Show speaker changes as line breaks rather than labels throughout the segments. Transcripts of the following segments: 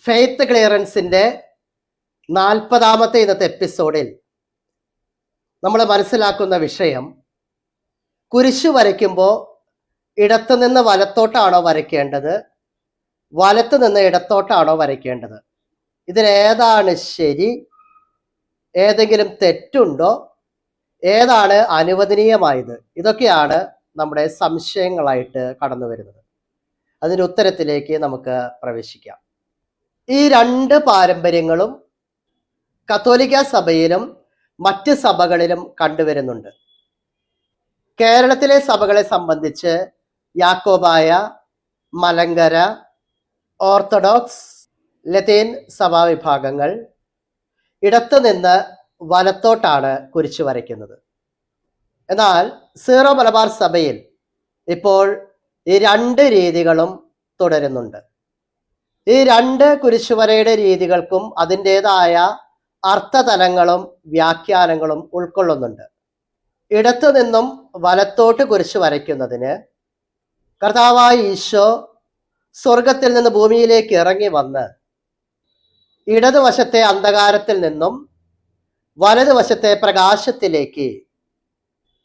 Faith ക്ലിയറൻസിൻ്റെ 40ാമത്തെ ഇന്നത്തെ എപ്പിസോഡിൽ നമ്മൾ മനസ്സിലാക്കുന്ന വിഷയം, കുരിശു വരയ്ക്കുമ്പോൾ ഇടത്തു നിന്ന് വലത്തോട്ടാണോ വരയ്ക്കേണ്ടത്, വലത്തു നിന്ന് ഇടത്തോട്ടാണോ വരയ്ക്കേണ്ടത്, ഇതിലേതാണ് ശരി, ഏതെങ്കിലും തെറ്റുണ്ടോ, ഏതാണ് അനുവദനീയമായത്, ഇതൊക്കെയാണ് നമ്മുടെ സംശയങ്ങളായിട്ട് കടന്നു വരുന്നത്. അതിൻ്റെ ഉത്തരത്തിലേക്ക് നമുക്ക് പ്രവേശിക്കാം. ഈ രണ്ട് പാരമ്പര്യങ്ങളും കത്തോലിക്ക സഭയിലും മറ്റ് സഭകളിലും കണ്ടുവരുന്നുണ്ട്. കേരളത്തിലെ സഭകളെ സംബന്ധിച്ച് യാക്കോബായ, മലങ്കര, ഓർത്തഡോക്സ്, ലത്തീൻ സഭാവിഭാഗങ്ങൾ ഇടത്തു നിന്ന് വലത്തോട്ടാണ് കുരിശു വരയ്ക്കുന്നത്. എന്നാൽ സീറോ മലബാർ സഭയിൽ ഇപ്പോൾ ഈ രണ്ട് രീതികളും തുടരുന്നുണ്ട്. ഈ രണ്ട് കുരിശുവരയുടെ രീതികൾക്കും അതിൻ്റെതായ അർത്ഥതലങ്ങളും വ്യാഖ്യാനങ്ങളും ഉൾക്കൊള്ളുന്നുണ്ട്. ഇടത്തു നിന്നും വലത്തോട്ട് കുരിശു വരയ്ക്കുന്നതിന് കർത്താവായ ഈശോ സ്വർഗത്തിൽ നിന്ന് ഭൂമിയിലേക്ക് ഇറങ്ങി വന്ന് ഇടതുവശത്തെ അന്ധകാരത്തിൽ നിന്നും വലതുവശത്തെ പ്രകാശത്തിലേക്ക്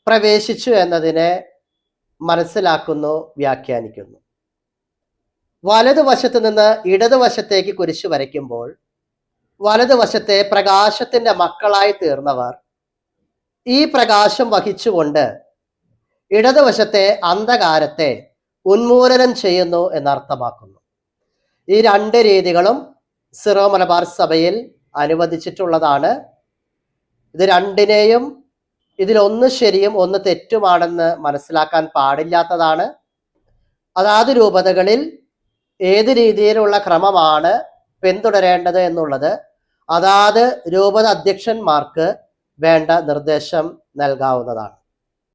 പ്രവേശിച്ചു എന്നതിനെ മനസ്സിലാക്കുന്നു, വ്യാഖ്യാനിക്കുന്നു. വലതുവശത്ത് നിന്ന് ഇടതുവശത്തേക്ക് കുരിശു വരയ്ക്കുമ്പോൾ വലതുവശത്തെ പ്രകാശത്തിന്റെ മക്കളായി തീർന്നവർ ഈ പ്രകാശം വഹിച്ചുകൊണ്ട് ഇടതുവശത്തെ അന്ധകാരത്തെ ഉന്മൂലനം ചെയ്യുന്നു എന്നർത്ഥമാക്കുന്നു. ഈ രണ്ട് രീതികളും സിറോ മലബാർ സഭയിൽ അനുവദിച്ചിട്ടുള്ളതാണ്. ഇത് രണ്ടിനെയും ഇതിലൊന്ന് ശരിയും ഒന്ന് തെറ്റുമാണെന്ന് മനസ്സിലാക്കാൻ പാടില്ലാത്തതാണ്. അതാത് രൂപതകളിൽ ഏത് രീതിയിലുള്ള ക്രമമാണ് പിന്തുടരേണ്ടത് എന്നുള്ളത് അതാത് രൂപത അധ്യക്ഷന്മാർക്ക് വേണ്ട നിർദ്ദേശം നൽകാവുന്നതാണ്.